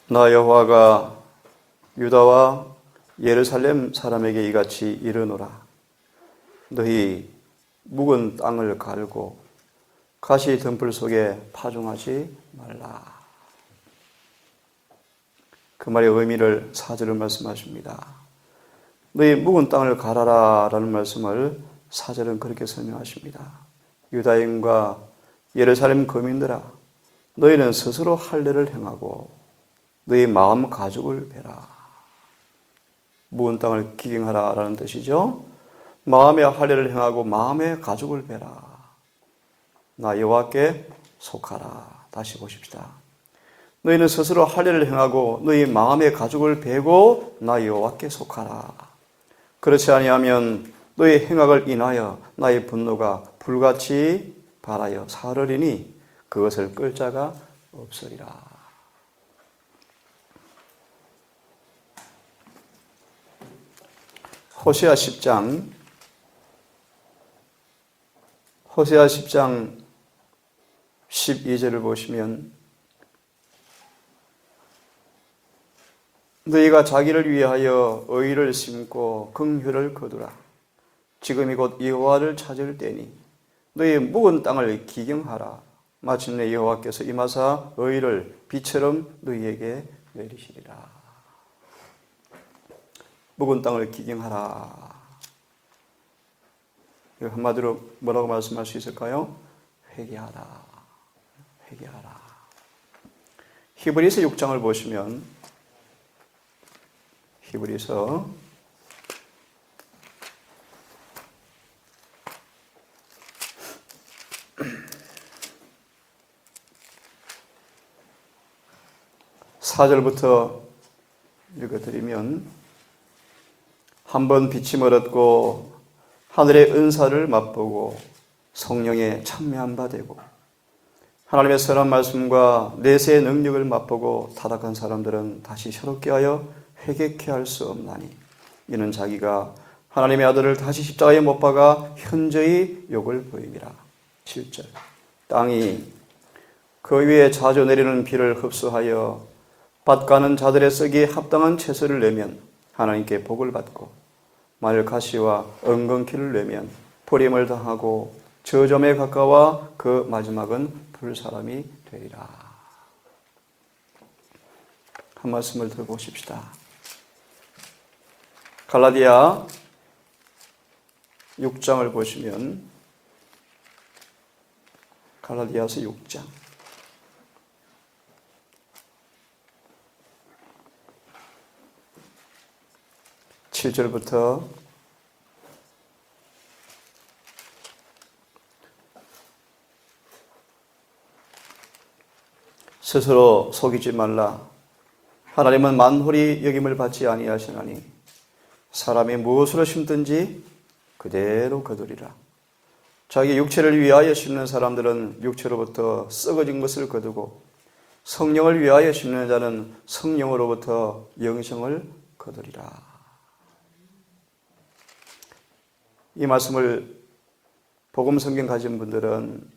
나 여호와가 유다와 예루살렘 사람에게 이같이 이르노라. 너희 묵은 땅을 갈고 가시 등불 속에 파종하지 말라. 그 말의 의미를 4절을 말씀하십니다. 너희 묵은 땅을 갈아라 라는 말씀을 4절은 그렇게 설명하십니다. 유다인과 예루살렘 거민들아, 너희는 스스로 할례를 행하고 너희 마음 가죽을 베라. 묵은 땅을 기경하라 라는 뜻이죠. 마음의 할례를 행하고 마음의 가죽을 베라. 나 여호와께 속하라. 다시 보십시다. 너희는 스스로 할례를 행하고 너희 마음의 가죽을 베고 나 여호와께 속하라. 그렇지 아니하면 너희 행악을 인하여 나의 분노가 불같이 발하여 사르리니 그것을 끌 자가 없으리라. 호세아 10장 12절을 보시면 너희가 자기를 위하여 의를 심고 긍휼을 거두라. 지금이 곧 여호와를 찾을 때니 너희 묵은 땅을 기경하라. 마침내 여호와께서 임하사 의를 비처럼 너희에게 내리시리라. 묵은 땅을 기경하라. 한마디로 뭐라고 말씀할 수 있을까요? 회개하라. 회개하라. 히브리서 6장을 보시면 히브리서 4절부터 읽어드리면 한번 빛임을 얻고 하늘의 은사를 맛보고 성령에 참여한 바 되고 하나님의 선한 말씀과 내세의 능력을 맛보고 타락한 사람들은 다시 새롭게 하여 회개케 할 수 없나니 이는 자기가 하나님의 아들을 다시 십자가에 못 박아 현저히 욕을 보임이라. 7절 땅이 그 위에 자주 내리는 비를 흡수하여 밭 가는 자들의 쓰기에 합당한 채소를 내면 하나님께 복을 받고 만일 가시와 엉겅퀴를 내면 불임을 당하고 저점에 가까워 그 마지막은 불사람이 되리라. 한 말씀을 들어보십시다. 갈라디아 6장을 보시면 갈라디아서 6장 7절부터 '스스로 속이지 말라. 하나님은 만홀히 여김을 받지 아니하시나니 사람이 무엇으로 심든지 그대로 거두리라. 자기 육체를 위하여 심는 사람들은 육체로부터 썩어진 것을 거두고 성령을 위하여 심는 자는 성령으로부터 영생을 거두리라.' 이 말씀을 복음 성경 가진 분들은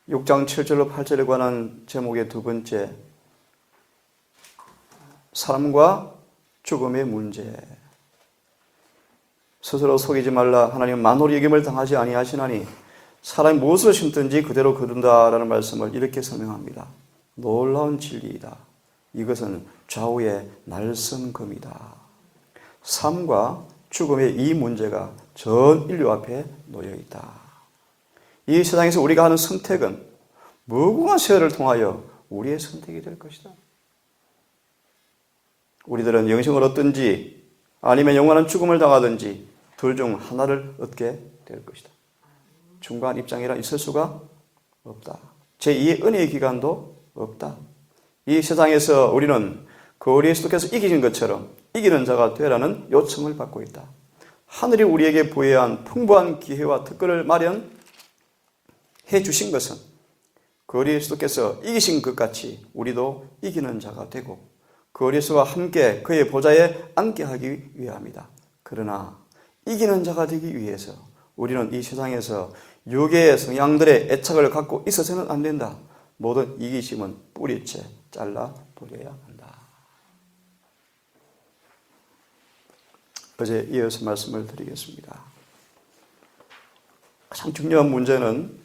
6장 7절로 8절에 관한 제목의 두 번째, 삶과 죽음의 문제, 스스로 속이지 말라. 하나님은 만홀히 여김을 당하지 아니하시나니 사람이 무엇을 심든지 그대로 거둔다라는 말씀을 이렇게 설명합니다. 놀라운 진리이다. 이것은 좌우의 날성금이다. 삶과 죽음의 이 문제가 전 인류 앞에 놓여 있다. 이 세상에서 우리가 하는 선택은 무궁한 세월을 통하여 우리의 선택이 될 것이다. 우리들은 영생을 얻든지 아니면 영원한 죽음을 당하든지 둘 중 하나를 얻게 될 것이다. 중간 입장이라 있을 수가 없다. 제2의 은혜의 기간도 없다. 이 세상에서 우리는 그 예수께서 이기신 것처럼 이기는 자가 되라는 요청을 받고 있다. 하늘이 우리에게 부여한 풍부한 기회와 특권을 마련해 주신 것은 그 예수께서 이기신 것 같이 우리도 이기는 자가 되고 그 예수와 함께 그의 보좌에 앉게 하기 위함이다. 그러나 이기는 자가 되기 위해서 우리는 이 세상에서 육의 성향들의 애착을 갖고 있어서는 안 된다. 모든 이기심은 뿌리째 잘라버려야 한다. 어제 이어서 말씀을 드리겠습니다. 가장 중요한 문제는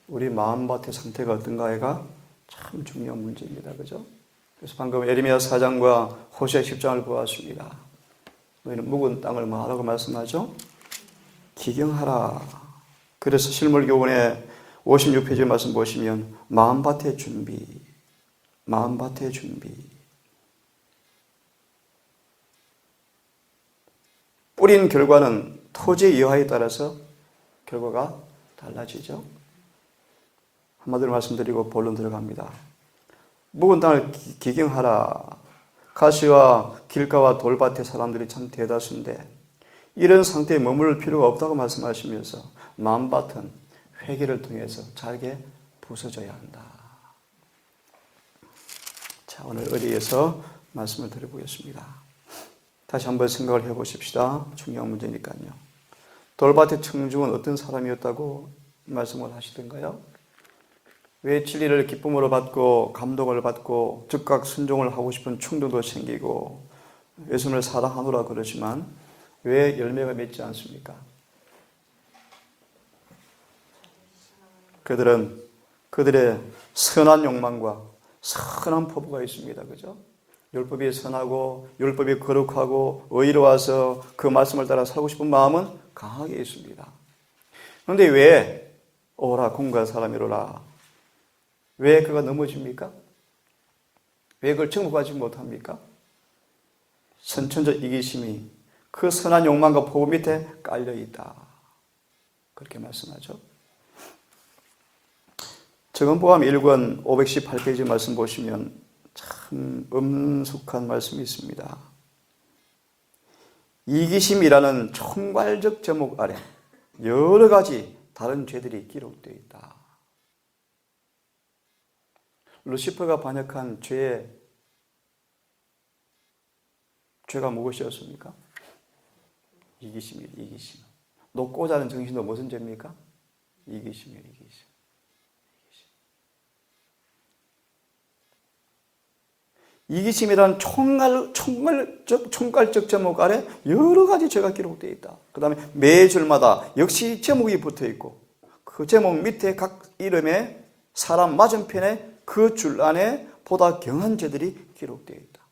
우리 마음밭의 상태가 어떤가가 참 중요한 문제입니다. 그죠? 그래서 방금 에레미야 4장과 호시아 10장을 보았습니다. 너희는 묵은 땅을 뭐하라고 말씀하죠? 기경하라. 그래서 실물교훈의 56페이지 말씀 보시면 마음밭의 준비, 마음밭의 준비. 뿌린 결과는 토지의 여하에 따라서 결과가 달라지죠. 한마디로 말씀드리고 본론 들어갑니다. 묵은 땅을 기경하라. 가시와 길가와 돌밭의 사람들이 참 대다수인데 이런 상태에 머무를 필요가 없다고 말씀하시면서 마음밭은 회개를 통해서 잘게 부서져야 한다. 자, 오늘 어디에서 말씀을 드려보겠습니다. 다시 한번 생각을 해보십시다. 중요한 문제니까요. 돌밭의 청중은 어떤 사람이었다고 말씀을 하시던가요? 왜 진리를 기쁨으로 받고 감동을 받고 즉각 순종을 하고 싶은 충동도 생기고 예수님을 사랑하노라 그러지만 왜 열매가 맺지 않습니까? 그들은 그들의 선한 욕망과 선한 포부가 있습니다. 그죠? 율법이 선하고 율법이 거룩하고 의로워서 그 말씀을 따라 살고 싶은 마음은 강하게 있습니다. 그런데 왜 오라 공부할 사람이로라 왜 그가 넘어집니까? 왜 그걸 정복하지 못합니까? 선천적 이기심이 그 선한 욕망과 포부 밑에 깔려있다. 그렇게 말씀하죠. 정언보감 1권 518페이지 말씀 보시면 참 엄숙한 말씀이 있습니다. 이기심이라는 총괄적 제목 아래 여러 가지 다른 죄들이 기록되어 있다. 루시퍼가 반역한 죄가 무엇이었습니까? 이기심이에요. 이기심. 높고자 하는 정신도 무슨 죄입니까? 이기심이에요. 이기심. 이기심이라는 총괄적 제목 아래 여러 가지 죄가 기록되어 있다. 그 다음에 매 줄마다 역시 제목이 붙어 있고 그 제목 밑에 각 이름에 사람 맞은편에 그 줄 안에 보다 경한 죄들이 기록되어 있다.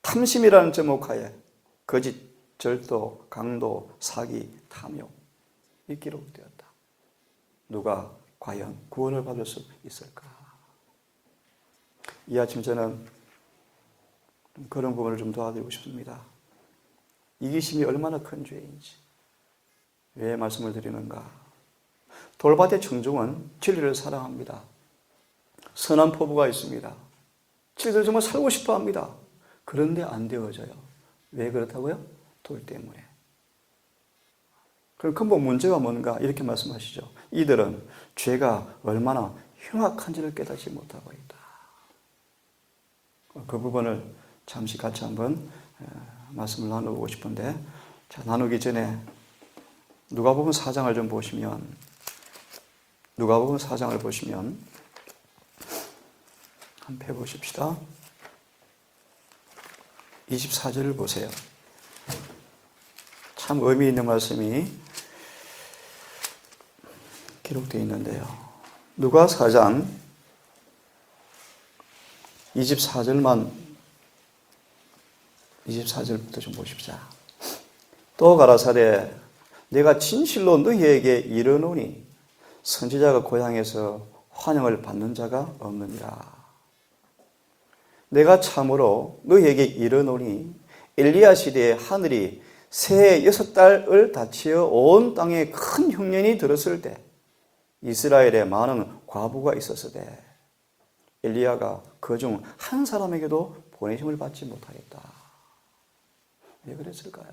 탐심이라는 제목 하에 거짓, 절도, 강도, 사기, 탐욕 이 기록되었다. 누가 과연 구원을 받을 수 있을까? 이 아침 저는 그런 부분을 좀 도와드리고 싶습니다. 이기심이 얼마나 큰 죄인지 왜 말씀을 드리는가? 돌밭의 청중은 진리를 사랑합니다. 선한 포부가 있습니다. 진리를 정말 살고 싶어 합니다. 그런데 안 되어져요. 왜 그렇다고요? 돌 때문에. 그럼 근본 문제가 뭔가? 이렇게 말씀하시죠. 이들은 죄가 얼마나 흉악한지를 깨닫지 못하고 있다. 그 부분을 잠시 같이 한번 말씀을 나누고 싶은데, 자, 나누기 전에 누가복음 4장을 좀 보시면, 누가복음 4장을 보시면 한번 펴보십시다. 24절을 보세요. 참 의미 있는 말씀이 기록되어 있는데요. 누가 4장 24절부터 좀 보십시다. 또 가라사대 내가 진실로 너희에게 이르노니 선지자가 고향에서 환영을 받는 자가 없느니라. 내가 참으로 너희에게 이르노니 엘리야 시대에 하늘이 새해 6달을 닫히어 온 땅에 큰 흉년이 들었을 때 이스라엘에 많은 과부가 있었으되 엘리야가 그중 한 사람에게도 보내심을 받지 못하였다. 왜 그랬을까요?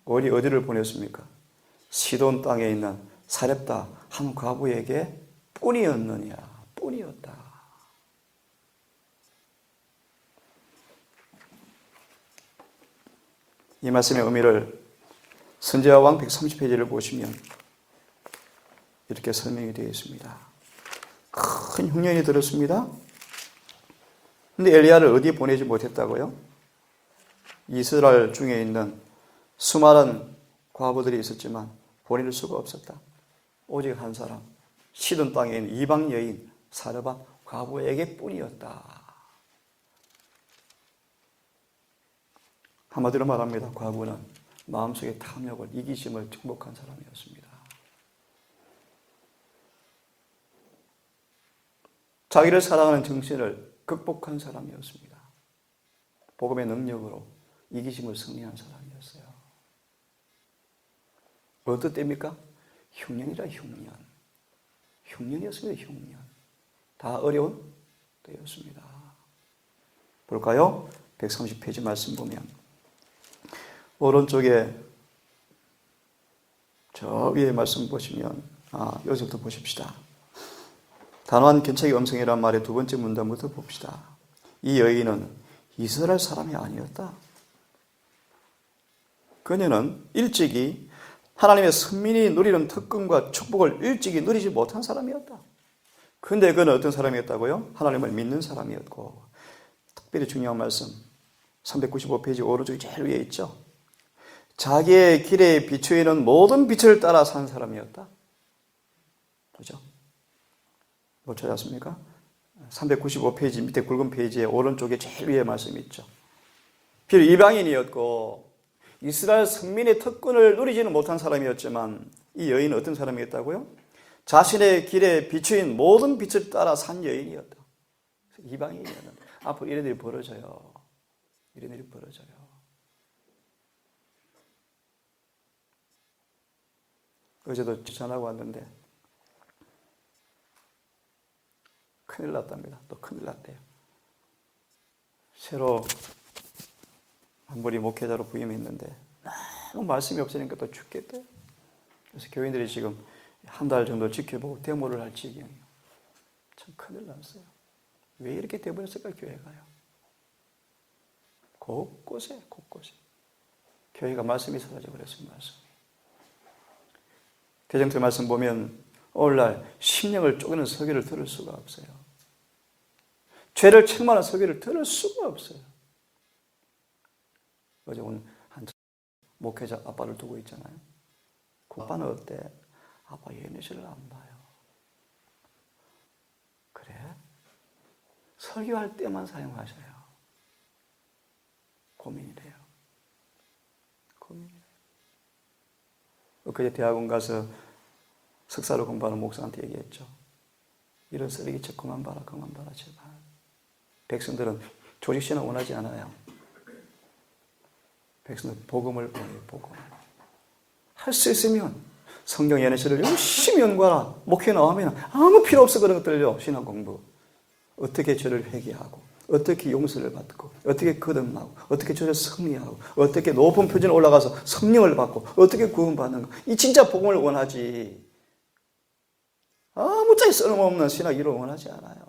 어디를 보냈습니까? 시돈 땅에 있는 사렙다 한 과부에게 뿐이었느냐? 뿐이었다. 이 말씀의 의미를 선지자왕 130페이지를 보시면 이렇게 설명이 되어 있습니다. 큰 흉년이 들었습니다. 근데 엘리야를 어디 보내지 못했다고요? 이스라엘 중에 있는 수많은 과부들이 있었지만 보낼 수가 없었다. 오직 한 사람, 시돈 땅에 있는 이방 여인 사르밧 과부에게 뿐이었다. 한마디로 말합니다. 과부는 마음속의 탐욕을, 이기심을 극복한 사람이었습니다. 자기를 사랑하는 정신을 극복한 사람이었습니다. 복음의 능력으로 이기심을 승리한 사람이었어요. 어떤 때입니까? 흉년이라 흉년. 흉년이었습니다. 흉년. 다 어려운 때였습니다. 볼까요? 130페이지 말씀 보면 오른쪽에 저 위에 말씀 보시면 여기서부터 보십시다. 단호한 견책의 음성이란 말의 두 번째 문단부터 봅시다. 이 여인은 이스라엘 사람이 아니었다. 그녀는 일찍이 하나님의 선민이 누리는 특권과 축복을 일찍이 누리지 못한 사람이었다. 그런데 그는 어떤 사람이었다고요? 하나님을 믿는 사람이었고, 특별히 중요한 말씀 395페이지 오른쪽 제일 위에 있죠. 자기의 길에 비추이는 모든 빛을 따라 산 사람이었다. 그죠? 못 찾았습니까? 395페이지 밑에 굵은 페이지에 오른쪽에 제일 위에 말씀이 있죠. 비록 이방인이었고 이스라엘 선민의 특권을 누리지는 못한 사람이었지만 이 여인은 어떤 사람이었다고요? 자신의 길에 비추인 모든 빛을 따라 산 여인이었다. 이방인이었는데 앞으로 이런 일이 벌어져요. 이런 일이 벌어져요. 어제도 전화가 왔는데 큰일 났답니다. 또 큰일 났대요. 새로 한 분이 목회자로 부임했는데 너무 말씀이 없으니까 또 죽겠대요. 그래서 교인들이 지금 한 달 정도 지켜보고 데모를 할 지경이에요. 참 큰일 났어요. 왜 이렇게 돼버렸을까 교회가요? 곳곳에 교회가 말씀이 사라져버렸어요. 말씀이. 대정토 말씀 보면 오늘날 심령을 쪼개는 설교를 들을 수가 없어요. 죄를 책망하는 설교를 들을 수가 없어요. 어제 오늘 한 목회자 아빠를 두고 있잖아요. 그 아빠는 어때? 아빠 예매실을 안 봐요. 그래? 설교할 때만 사용하셔요. 고민이래요. 고민이래요. 엊그제 대학원 가서 석사로 공부하는 목사한테 얘기했죠. 이런 쓰레기책 그만 봐라, 그만 봐라, 제발. 백성들은 조직신앙 원하지 않아요. 백성들 복음을 원해요, 복음. 할 수 있으면 성경 예내실을 열심히 연구하라. 목회 나오면 아무 필요 없어 그런 것들요. 신앙 공부. 어떻게 죄를 회개하고, 어떻게 용서를 받고, 어떻게 거듭나고, 어떻게 죄를 승리하고, 어떻게 높은 표준에 올라가서 성령을 받고, 어떻게 구원받는 거. 이 진짜 복음을 원하지. 아무짝에 쓸모없는 신학 이론 원하지 않아요.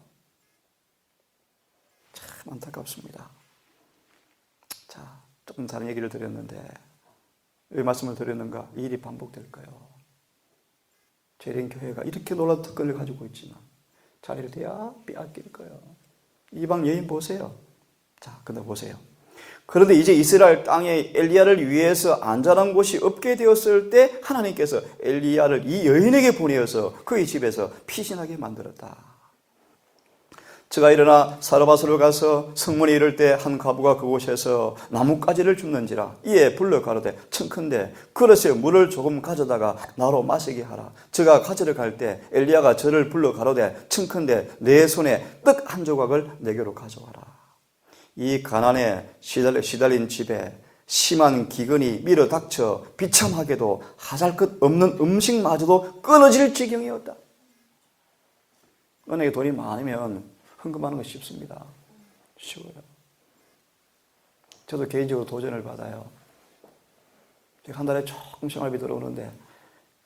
참 안타깝습니다. 자, 조금 다른 얘기를 드렸는데 왜 말씀을 드렸는가? 이 일이 반복될 거예요. 죄린 교회가 이렇게 놀라운 특권을 가지고 있지만 자리를 빼앗길 거예요. 이방 여인 보세요. 자, 근데 보세요. 그런데 이제 이스라엘 땅에 엘리야를 위해서 안전한 곳이 없게 되었을 때 하나님께서 엘리야를 이 여인에게 보내어서 그의 집에서 피신하게 만들었다. 저가 일어나 사르밧으로 가서 성문에 이를 때 한 과부가 그곳에서 나뭇가지를 줍는지라 이에 불러 가로되 청컨대 그릇에 물을 조금 가져다가 나로 마시게 하라. 저가 가지러 갈 때 엘리야가 저를 불러 가로되 청컨대 내 손에 떡 한 조각을 내게로 가져와라. 이 가난에 시달린 집에 심한 기근이 밀어 닥쳐 비참하게도 하잘 것 없는 음식마저도 끊어질 지경이었다. 은행에 돈이 많으면 헌금하는 거 쉽습니다. 쉬워요. 저도 개인적으로 도전을 받아요. 한 달에 조금 생활비 들어오는데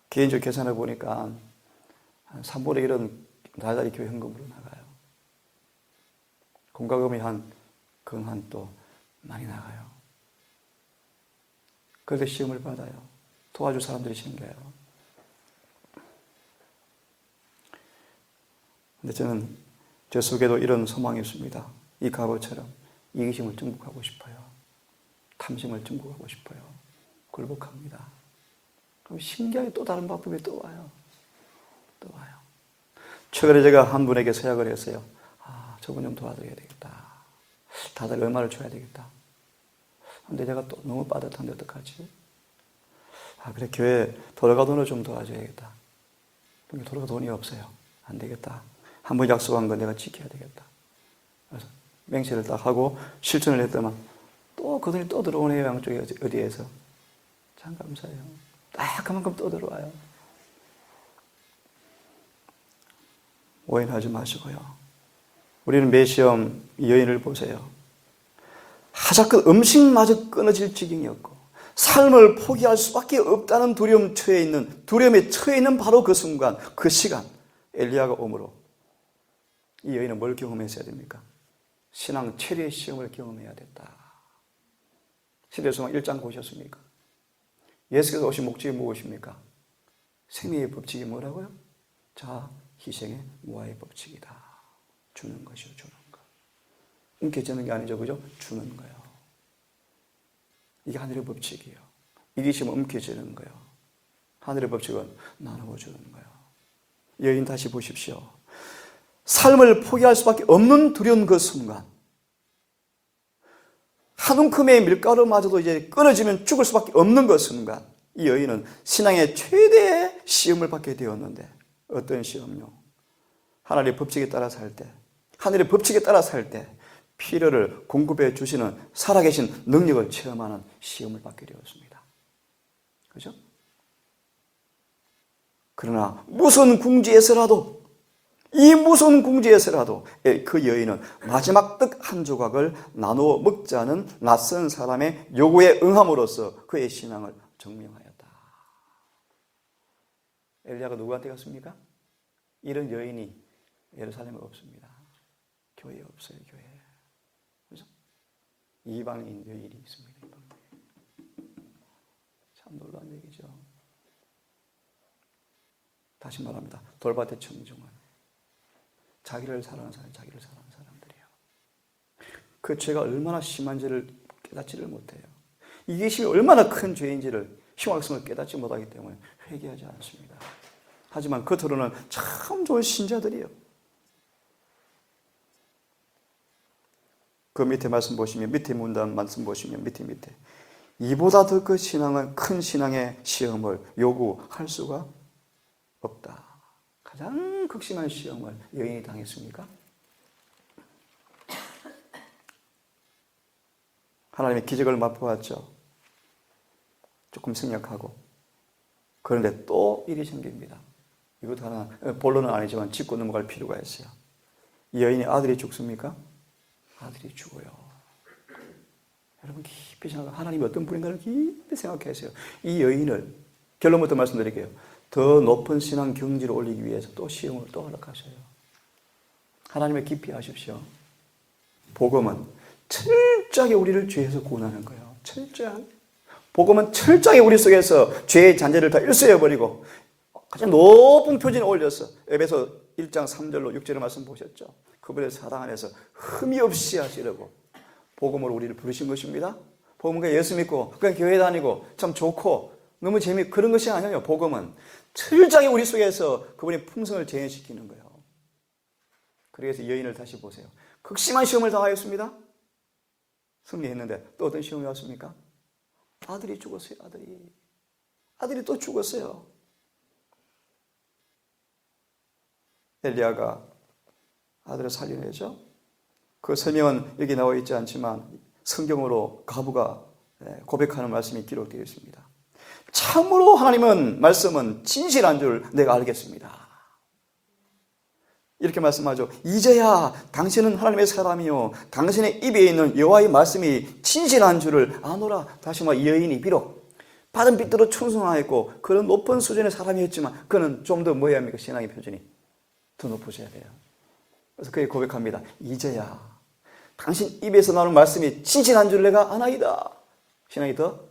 개인적으로 계산해 보니까 한 3분의 1은 달달이 교회 헌금으로 나가요. 공과금이 한 또 많이 나가요. 그래서 시험을 받아요. 도와줄 사람들이 생겨요. 근데 저는 저 속에도 이런 소망이 있습니다. 이 과거처럼 이기심을征服하고 싶어요. 탐심을征服하고 싶어요. 굴복합니다. 그럼 신기하게 또 다른 방법이 또 와요. 또 와요. 최근에 제가 한 분에게 서약을 했어요. 저분 좀 도와드려야 되겠다. 다들 얼마를 줘야 되겠다. 근데 제가 또 너무 빠듯한데 어떡하지? 그래, 교회 돌아가 돈을 좀 도와줘야겠다. 근데 돌아가 돈이 없어요. 안 되겠다. 한 번 약속한 건 내가 지켜야 되겠다. 그래서 맹세를 딱 하고 실천을 했더만 또 그 돈이 또 들어오네요. 양쪽에 어디에서. 참 감사해요. 딱 그만큼 또 들어와요. 오해하지 마시고요. 우리는 매 시험 여인을 보세요. 하자끝 음식마저 끊어질 지경이었고 삶을 포기할 수밖에 없다는 두려움에 처해 있는 바로 그 순간, 그 시간 엘리야가 오므로 이 여인은 뭘 경험했어야 됩니까? 신앙 최대의 시험을 경험해야 됐다. 시대소망 1장 보셨습니까? 예수께서 오신 목적이 무엇입니까? 생명의 법칙이 뭐라고요? 자, 희생의 무아의 법칙이다. 주는 것이요, 주는 것. 움켜쥐는 게 아니죠, 그죠? 주는 거예요. 이게 하늘의 법칙이에요. 이기심은 움켜쥐는 거예요. 하늘의 법칙은 나누어 주는 거예요. 여인 다시 보십시오. 삶을 포기할 수밖에 없는 두려운 그 순간, 한 움큼의 밀가루마저도 이제 끊어지면 죽을 수밖에 없는 그 순간, 이 여인은 신앙의 최대의 시험을 받게 되었는데, 어떤 시험요? 하나님의 법칙에 따라 살 때, 하늘의 법칙에 따라 살 때 필요를 공급해 주시는 살아계신 능력을 체험하는 시험을 받게 되었습니다. 그죠? 그러나 무슨 궁지에서라도 그 여인은 마지막 떡 한 조각을 나누어 먹자는 낯선 사람의 요구에 응함으로써 그의 신앙을 증명하였다. 엘리야가 누구한테 갔습니까? 이런 여인이 예루살렘에 없습니다. 교회에 없어요, 교회에. 그래서 이방인 여인이 있습니다. 참 놀라운 얘기죠. 다시 말합니다. 돌밭의 청중은 자기를 사랑하는 사람들이에요. 그 죄가 얼마나 심한지를 깨닫지를 못해요. 이기심이 얼마나 큰 죄인지를 흉악성을 깨닫지 못하기 때문에 회개하지 않습니다. 하지만 겉으로는 참 좋은 신자들이에요. 그 밑에 말씀 보시면, 밑에 문단 말씀 보시면 밑에 이보다 더 큰 신앙의 시험을 요구할 수가 없다. 가장 극심한 시험을 여인이 당했습니까? 하나님의 기적을 맛보았죠. 조금 생략하고. 그런데 또 일이 생깁니다. 이것도 하나, 본론은 아니지만 짚고 넘어갈 필요가 있어요. 이 여인의 아들이 죽습니까? 아들이 죽어요. 여러분 깊이 생각하고 하나님이 어떤 분인가를 깊이 생각하세요. 이 여인을 결론부터 말씀드릴게요. 더 높은 신앙 경지를 올리기 위해서 또 시험을 또 허락하셔요. 하나님을 깊이 아십시오. 복음은 철저하게 우리를 죄에서 구원하는 거예요. 철저하게. 복음은 철저하게 우리 속에서 죄의 잔재를 다 일소해버리고 가장 높은 표준에 올려서 에베소 1장 3절로 6절의 말씀 보셨죠? 그분의 사랑 안에서 흠이 없이 하시려고 복음으로 우리를 부르신 것입니다. 복음은 예수 믿고 그냥 교회 다니고 참 좋고 너무 재미있고 그런 것이 아니에요. 복음은 철저하게 우리 속에서 그분의 품성을 재현시키는 거예요. 그래서 여인을 다시 보세요. 극심한 시험을 당하였습니다. 승리했는데 또 어떤 시험이 왔습니까? 아들이 죽었어요. 아들이 또 죽었어요. 엘리야가 아들을 살려내죠. 그 설명은 여기 나와 있지 않지만 성경으로 가부가 고백하는 말씀이 기록되어 있습니다. 참으로 하나님은 말씀은 진실한 줄 내가 알겠습니다. 이렇게 말씀하죠. 이제야 당신은 하나님의 사람이요 당신의 입에 있는 여호와의 말씀이 진실한 줄을 아노라. 다시 말해 이 여인이 비록 받은 빛대로 충성하였고 그런 높은 수준의 사람이었지만 그는 좀 더 뭐해야 합니까? 신앙의 표준이 더 높으셔야 돼요. 그래서 그게 고백합니다. 이제야 당신 입에서 나오는 말씀이 진실한 줄 내가 아나이다. 신앙이 더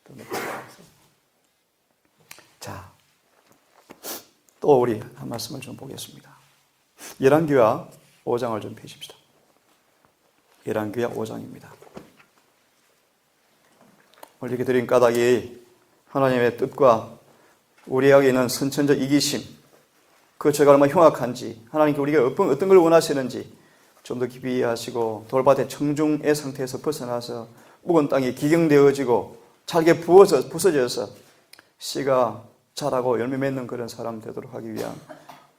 높아져야 돼요. 자, 또 우리 한 말씀을 좀 보겠습니다. 열왕기하 5장을 좀 펴십시다. 열왕기하 5장입니다. 오늘 이렇게 드린 까닭이 하나님의 뜻과 우리에게 있는 선천적 이기심, 그 죄가 얼마나 흉악한지, 하나님께 우리가 어떤 걸 원하시는지 좀 더 깊이 이해하시고 돌밭의 청중의 상태에서 벗어나서 묵은 땅이 기경되어지고 잘게 부서져서 씨가 자라고 열매 맺는 그런 사람 되도록 하기 위한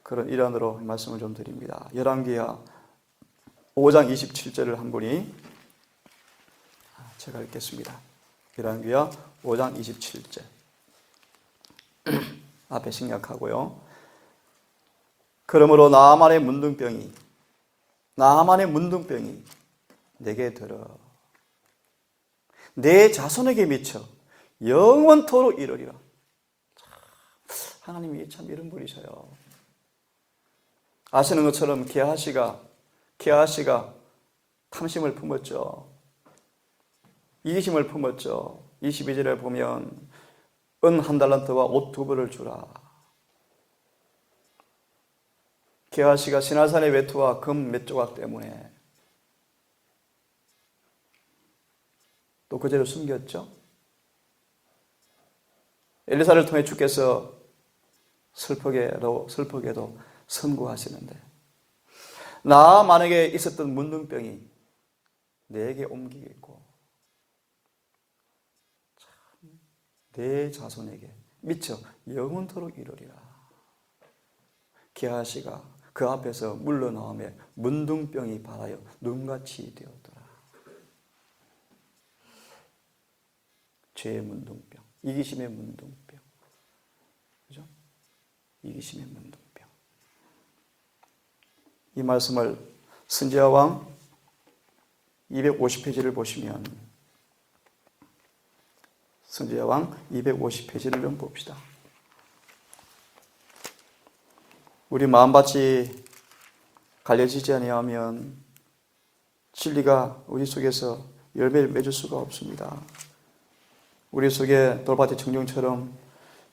그런 일환으로 말씀을 좀 드립니다. 열왕기하 5장 27절을 한 분이 제가 읽겠습니다. 열왕기하 5장 27절 앞에 생략하고요. 그러므로 나아만의 문둥병이 내게 들어 내 자손에게 미쳐 영원토록 이르리라. 하나님이 참 이런 분이셔요. 아시는 것처럼 게하시가 탐심을 품었죠. 이기심을 품었죠. 22절에 보면 은 1달란트와 옷 2벌을 주라. 게하시가 시나산의 외투와 금 몇 조각 때문에 또 그제를 숨겼죠. 엘리사를 통해 주께서 슬프게도 선고하시는데 나만에게 있었던 문둥병이 내게 옮기겠고 내 자손에게 미쳐 영원토록 이르리라. 게하시가 그 앞에서 물러나오며 문둥병이 발하여 눈같이 되었더라. 죄의 문둥병, 이기심의 문둥병, 그죠? 이기심의 문둥병. 이 말씀을 선지자왕 250페이지를 보시면 선지자왕 250페이지를 좀 봅시다. 우리 마음밭이 갈려지지 아니하면 진리가 우리 속에서 열매를 맺을 수가 없습니다. 우리 속에 돌밭의 청중처럼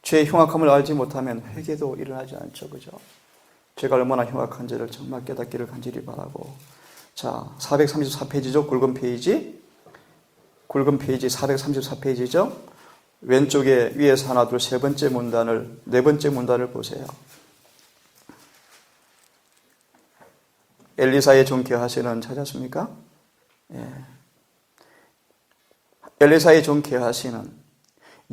죄의 흉악함을 알지 못하면 회개도 일어나지 않죠. 그죠? 죄가 얼마나 흉악한지를 정말 깨닫기를 간절히 바라고. 자, 434페이지죠. 굵은 페이지 434페이지죠. 왼쪽에 위에서 하나, 둘, 네 번째 문단을 보세요. 엘리사의 종 게하시는 찾았습니까? 예. 엘리사의 종 게하시는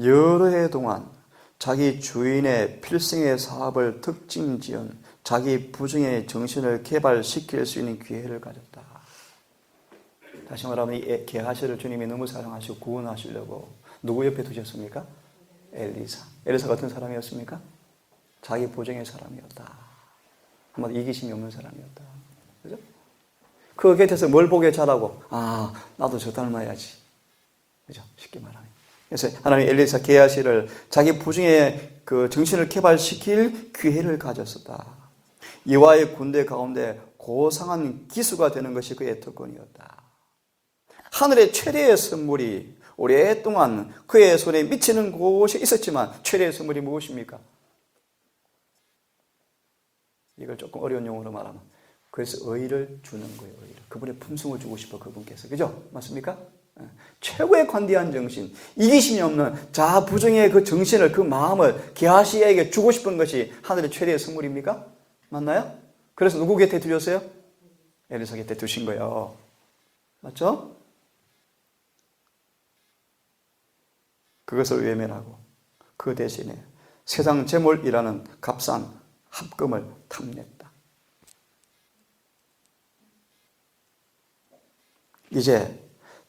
여러 해 동안 자기 주인의 필생의 사업을 특징지은 자기 부중의 정신을 개발시킬 수 있는 기회를 가졌다. 다시 말하면 이 게하시를 주님이 너무 사랑하시고 구원하시려고 누구 옆에 두셨습니까? 엘리사가 어떤 사람이었습니까? 자기 부중의 사람이었다. 한마디로 이기심이 없는 사람이었다. 그죠? 그 곁에서 뭘 보게 자라고? 나도 저 닮아야지. 그죠? 쉽게 말하면. 그래서 하나님 엘리사 게하시를 자기 부중의 그 정신을 개발시킬 기회를 가졌었다. 여호와의 군대 가운데 고상한 기수가 되는 것이 그의 특권이었다. 하늘의 최대의 선물이 오랫동안 그의 손에 미치는 곳이 있었지만 최대의 선물이 무엇입니까? 이걸 조금 어려운 용어로 말하면 그래서 의를 주는 거예요. 의를. 그분의 품성을 주고 싶어 그분께서. 그죠? 맞습니까? 최고의 관대한 정신, 이기심이 없는 자부정의 그 정신을, 그 마음을 게하시에게 주고 싶은 것이 하늘의 최대의 선물입니까? 맞나요? 그래서 누구 곁에 두셨어요? 엘리사 곁에 두신 거예요. 맞죠? 그것을 외면하고 그 대신에 세상 재물이라는 값싼 합금을 탐냈다. 이제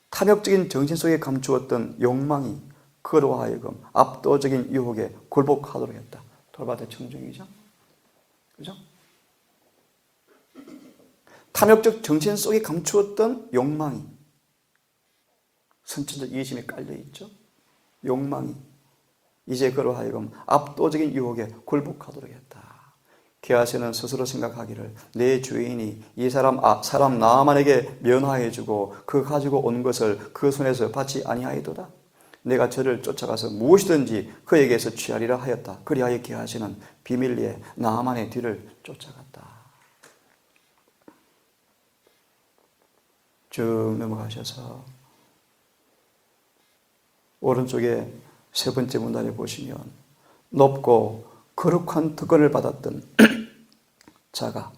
탐욕적인 정신 속에 감추었던 욕망이 그로 하여금 압도적인 유혹에 굴복하도록 했다. 돌밭의 청중이죠. 그죠? 탐욕적 정신 속에 감추었던 욕망이 선천적 이기심에 깔려있죠. 욕망이 이제 그로 하여금 압도적인 유혹에 굴복하도록 했다. 게하시는 스스로 생각하기를 내 주인이 이 사람 나아만에게 면하여주고 그 가지고 온 것을 그 손에서 받지 아니하이도다. 내가 저를 쫓아가서 무엇이든지 그에게서 취하리라 하였다. 그리하여 게하시는 비밀리에 나아만의 뒤를 쫓아갔다. 쭉 넘어가셔서 오른쪽에 세 번째 문단에 보시면 높고 거룩한 특권을 받았던 자가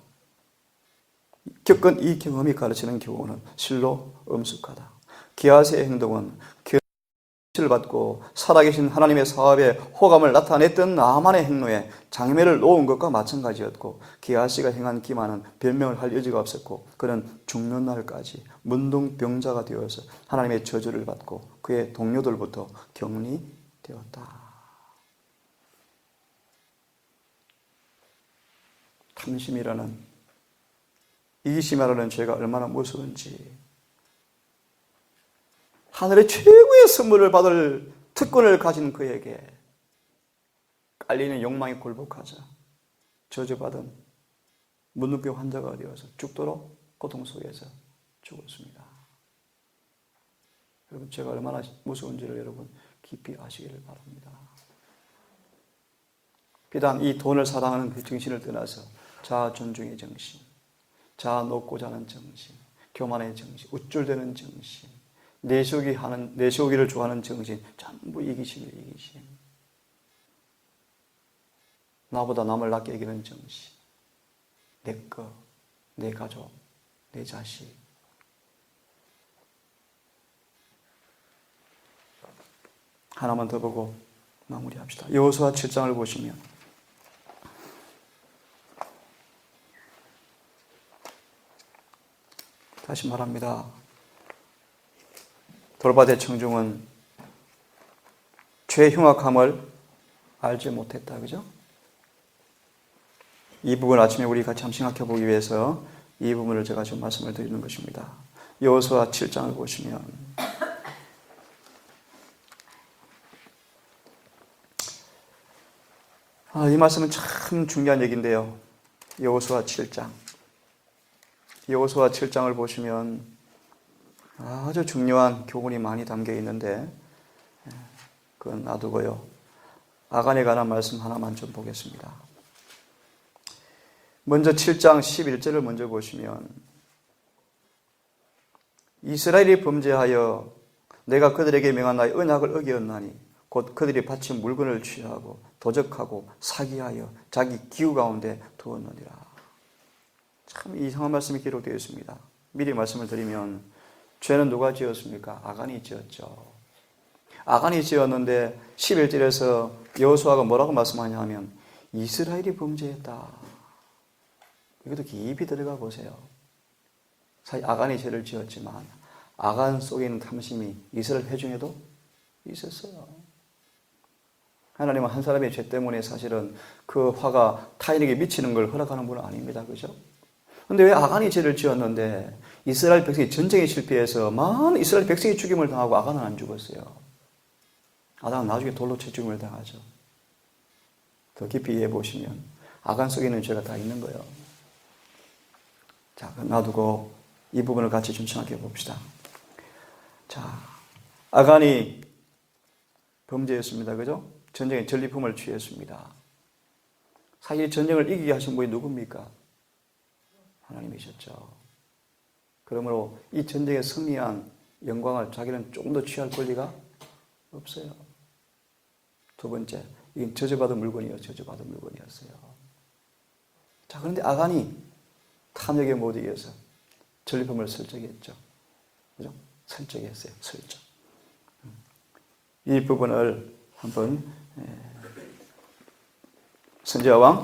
겪은 이 경험이 가르치는 교훈은 실로 엄숙하다. 게하시의 행동은 를 받고 살아계신 하나님의 사업에 호감을 나타냈던 나만의 행로에 장애를 놓은 것과 마찬가지였고, 게하시가 행한 기만은 변명을 할 여지가 없었고, 그는 죽는 날까지 문둥병자가 되어서 하나님의 저주를 받고 그의 동료들부터 격리되었다. 탐심이라는, 이기심이라는 죄가 얼마나 무서운지, 하늘의 최고의 선물을 받을 특권을 가진 그에게 깔리는 욕망에 굴복하자 저주받은 문둥병 환자가 되어서 죽도록 고통 속에서 죽었습니다. 여러분, 제가 얼마나 무서운지를 여러분 깊이 아시기를 바랍니다. 비단 이 돈을 사랑하는 그 정신을 떠나서 자아 존중의 정신, 자아 높고자 하는 정신, 교만의 정신, 우쭐대는 정신, 내세우기를 좋아하는 정신, 전부 이기심이에요. 이기심. 나보다 남을 낮게 여기는 정신, 내 거, 내 가족, 내 자식. 하나만 더 보고 마무리합시다. 여호수아 7장을 보시면 다시 말합니다. 돌바대 청중은 죄의 흉악함을 알지 못했다. 그죠? 이 부분 아침에 우리 같이 한번 생각해 보기 위해서 이 부분을 제가 좀 말씀을 드리는 것입니다. 여호수아 7장을 보시면 이 말씀은 참 중요한 얘기인데요. 여호수아 7장. 여호수아 7장을 보시면 아주 중요한 교훈이 많이 담겨 있는데 그건 놔두고요. 아간에 관한 말씀 하나만 좀 보겠습니다. 먼저 7장 11절을 먼저 보시면 이스라엘이 범죄하여 내가 그들에게 명한 나의 언약을 어기었나니 곧 그들이 바친 물건을 취하고 도적하고 사기하여 자기 기후 가운데 두었느니라. 참 이상한 말씀이 기록되어 있습니다. 미리 말씀을 드리면 죄는 누가 지었습니까? 아간이 지었죠. 아간이 지었는데 11절에서 여호수아가 뭐라고 말씀하냐 하면 이스라엘이 범죄했다. 이것도 깊이 들어가 보세요. 사실 아간이 죄를 지었지만 아간 속에 있는 탐심이 이스라엘 회중에도 있었어요. 하나님은 한 사람의 죄 때문에 사실은 그 화가 타인에게 미치는 걸 허락하는 분은 아닙니다. 그죠? 근데 왜 아간이 죄를 지었는데 이스라엘 백성이 전쟁에 실패해서 많은 이스라엘 백성이 죽임을 당하고 아간은 안 죽었어요. 아간은 나중에 돌로 쳐 죽임을 당하죠. 더 깊이 이해해 보시면 아간 속에 있는 죄가 다 있는 거예요. 자, 놔두고 이 부분을 같이 좀 생각해 봅시다. 자, 아간이 범죄했습니다. 그죠? 전쟁에 전리품을 취했습니다. 사실 전쟁을 이기게 하신 분이 누굽니까? 하나님이셨죠. 그러므로 이 전쟁에 승리한 영광을 자기는 조금 더 취할 권리가 없어요. 두 번째, 이건 저주받은 물건이었어요. 자, 그런데 아간이 탐욕에 못 이겨서 전리품을 설정했죠. 그죠? 설정했어요. 설정. 이 부분을 한번 선지자왕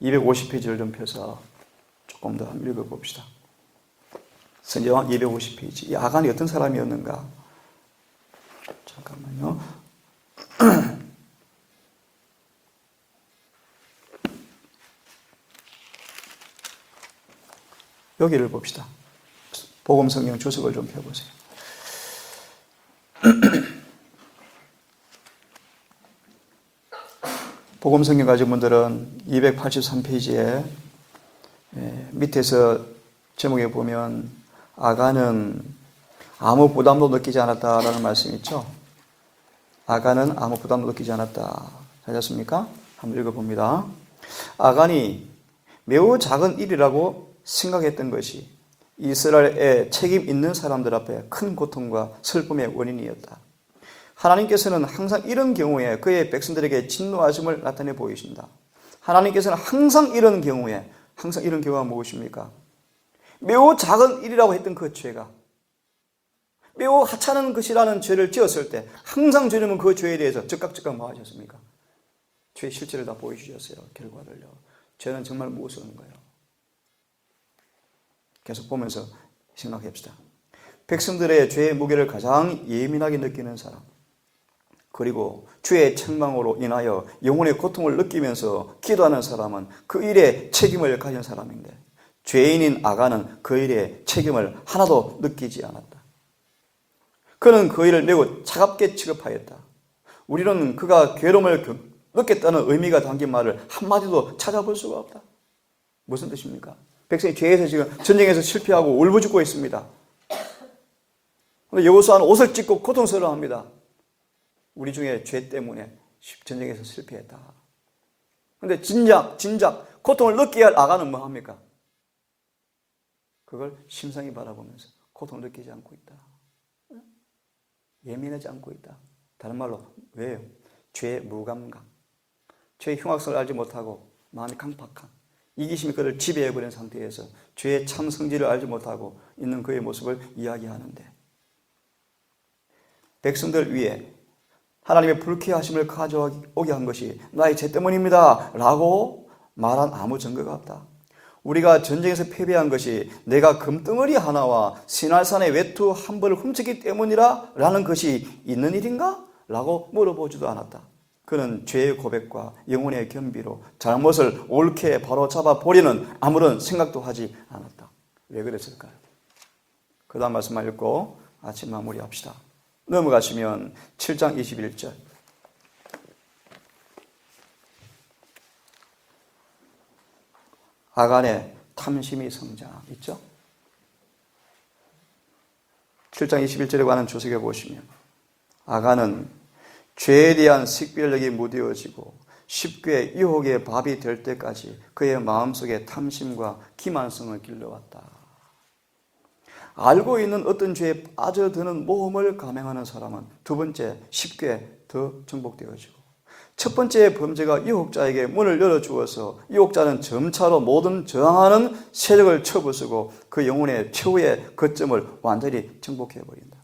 250페이지를 좀 펴서 조금 더 한번 읽어봅시다. 선지자왕 250페이지. 이 아간이 어떤 사람이었는가? 잠깐만요. 여기를 봅시다. 복음성경 주석을 좀 펴보세요. 복음성경 가진 분들은 283페이지에 밑에서 제목에 보면 아간은 아무 부담도 느끼지 않았다라는 말씀이 있죠. 아간은 아무 부담도 느끼지 않았다. 찾았습니까? 한번 읽어봅니다. 아간이 매우 작은 일이라고 생각했던 것이 이스라엘의 책임 있는 사람들 앞에 큰 고통과 슬픔의 원인이었다. 하나님께서는 항상 이런 경우에 그의 백성들에게 진노하심을 나타내 보이신다. 하나님께서는 항상 이런 경우가 무엇입니까? 매우 작은 일이라고 했던 그 죄가 매우 하찮은 것이라는 죄를 지었을 때 항상 주님은 그 죄에 대해서 즉각 뭐 하셨습니까? 죄의 실체를 다 보여주셨어요. 결과를요. 죄는 정말 무서운 거예요. 계속 보면서 생각합시다. 백성들의 죄의 무게를 가장 예민하게 느끼는 사람, 그리고 주의 책망으로 인하여 영혼의 고통을 느끼면서 기도하는 사람은 그 일에 책임을 가진 사람인데, 죄인인 아간은 그 일에 책임을 하나도 느끼지 않았다. 그는 그 일을 매우 차갑게 취급하였다. 우리는 그가 괴로움을 느꼈다는 의미가 담긴 말을 한마디도 찾아볼 수가 없다. 무슨 뜻입니까? 백성이 죄에서 지금 전쟁에서 실패하고 울부짖고 있습니다. 여호수아는 옷을 찢고 고통스러워합니다. 우리 중에 죄 때문에 전쟁에서 실패했다. 그런데 진작 고통을 느끼게 할 아간은 뭐 합니까? 그걸 심상히 바라보면서 고통을 느끼지 않고 있다. 예민하지 않고 있다. 다른 말로 왜요? 죄의 무감각, 죄의 흉악성을 알지 못하고 마음이 강팍한 이기심이 그를 지배해버린 상태에서 죄의 참 성질을 알지 못하고 있는 그의 모습을 이야기하는데, 백성들 위에 하나님의 불쾌하심을 가져오게 한 것이 나의 죄 때문입니다 라고 말한 아무 증거가 없다. 우리가 전쟁에서 패배한 것이 내가 금덩어리 하나와 시날산의 외투 한 벌을 훔쳤기 때문이라 라는 것이 있는 일인가? 라고 물어보지도 않았다. 그는 죄의 고백과 영혼의 겸비로 잘못을 옳게 바로잡아 보려는 아무런 생각도 하지 않았다. 왜 그랬을까요? 그 다음 말씀만 읽고 아침 마무리합시다. 넘어가시면 7장 21절. 아간의 탐심이 성장 있죠? 7장 21절에 관한 주석에 보시면 아간은 죄에 대한 식별력이 무뎌지고 쉽게 유혹의 밥이 될 때까지 그의 마음속에 탐심과 기만성을 길러왔다. 알고 있는 어떤 죄에 빠져드는 모험을 감행하는 사람은 두 번째 쉽게 더 정복되어지고, 첫 번째 범죄가 유혹자에게 문을 열어주어서 유혹자는 점차로 모든 저항하는 세력을 쳐부수고 그 영혼의 최후의 거점을 완전히 정복해버린다.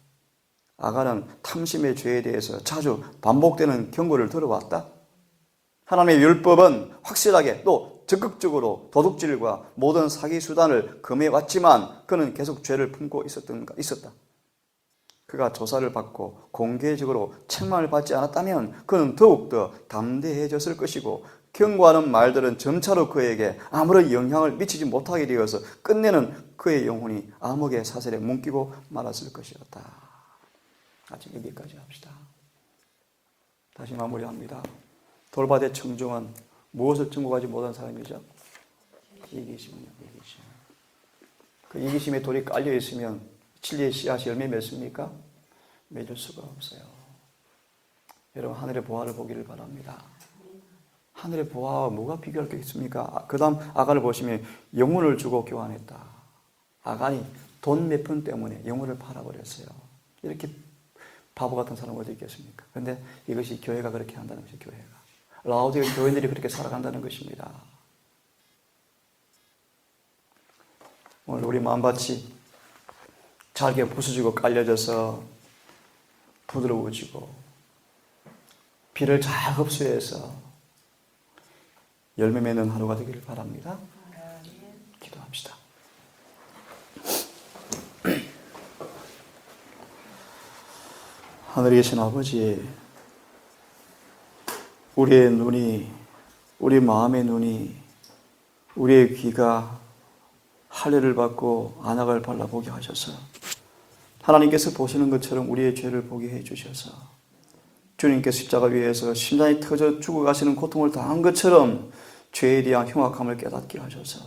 아간은 탐심의 죄에 대해서 자주 반복되는 경고를 들어왔다. 하나님의 율법은 확실하게 또 적극적으로 도둑질과 모든 사기 수단을 금해왔지만 그는 계속 죄를 품고 있었다. 그가 조사를 받고 공개적으로 책망을 받지 않았다면 그는 더욱더 담대해졌을 것이고, 경고하는 말들은 점차로 그에게 아무런 영향을 미치지 못하게 되어서 끝내는 그의 영혼이 암흑의 사슬에 묶이고 말았을 것이었다. 아직 여기까지 합시다. 다시 마무리합니다. 돌밭의 청중은 무엇을 증거하지 못한 사람이죠? 이기심이요. 이기심. 그 이기심의 돌이 깔려 있으면 진리의 씨앗이 열매 맺습니까? 맺을 수가 없어요. 여러분, 하늘의 보화를 보기를 바랍니다. 하늘의 보화와 뭐가 비교할 게 있습니까? 그 다음 아간을 보시면 영혼을 주고 교환했다. 아간이 돈 몇 푼 때문에 영혼을 팔아버렸어요. 이렇게 바보 같은 사람은 어디 있겠습니까? 그런데 이것이 교회가 그렇게 한다는 것이 교회가. 라오디게 교인들이 그렇게 살아간다는 것입니다. 오늘 우리 마음밭이 잘게 부서지고 깔려져서 부드러워지고 비를 잘 흡수해서 열매 맺는 하루가 되기를 바랍니다. 기도합시다. 하늘에 계신 아버지, 우리의 눈이, 우리 마음의 눈이, 우리의 귀가 할례를 받고 안약을 발라보게 하셔서 하나님께서 보시는 것처럼 우리의 죄를 보게 해주셔서 주님께서 십자가 위에서 심장이 터져 죽어가시는 고통을 당한 것처럼 죄에 대한 흉악함을 깨닫게 하셔서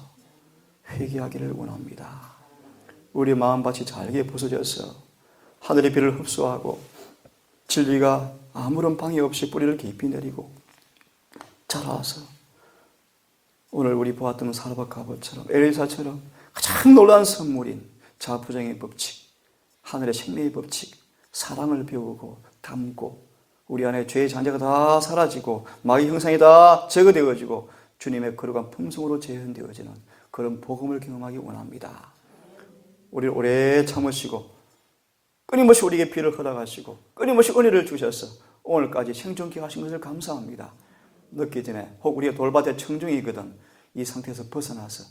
회개하기를 원합니다. 우리 마음밭이 잘게 부서져서 하늘의 비를 흡수하고 진리가 아무런 방해 없이 뿌리를 깊이 내리고 자라서 오늘 우리 보았던 사르밧 갑옷처럼 엘리사처럼 가장 놀라운 선물인 자부정의 법칙, 하늘의 생명의 법칙, 사랑을 배우고 담고 우리 안에 죄의 잔재가 다 사라지고 마귀 형상이 다 제거되어지고 주님의 거룩한 품성으로 재현되어지는 그런 복음을 경험하기 원합니다. 우리를 오래 참으시고 끊임없이 우리에게 피를 허락하시고 끊임없이 은혜를 주셔서 오늘까지 생존케 하신 것을 감사합니다. 늦기 전에 혹 우리가 돌밭에 청중이거든 이 상태에서 벗어나서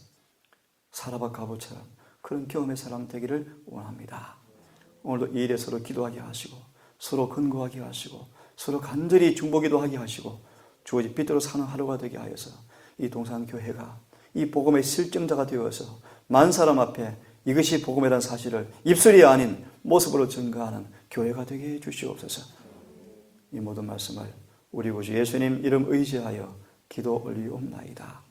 사라밧 과부처럼 그런 경험의 사람 되기를 원합니다. 오늘도 이 일에 서로 기도하게 하시고 서로 근거하게 하시고 서로 간절히 중보기도 하게 하시고 주어진 빛대로 사는 하루가 되게 하여서 이 동산교회가 이 복음의 실증자가 되어서 만 사람 앞에 이것이 복음이라는 사실을 입술이 아닌 모습으로 증거하는 교회가 되게 해 주시옵소서. 이 모든 말씀을 우리 구주 예수님 이름 의지하여 기도 올리옵나이다.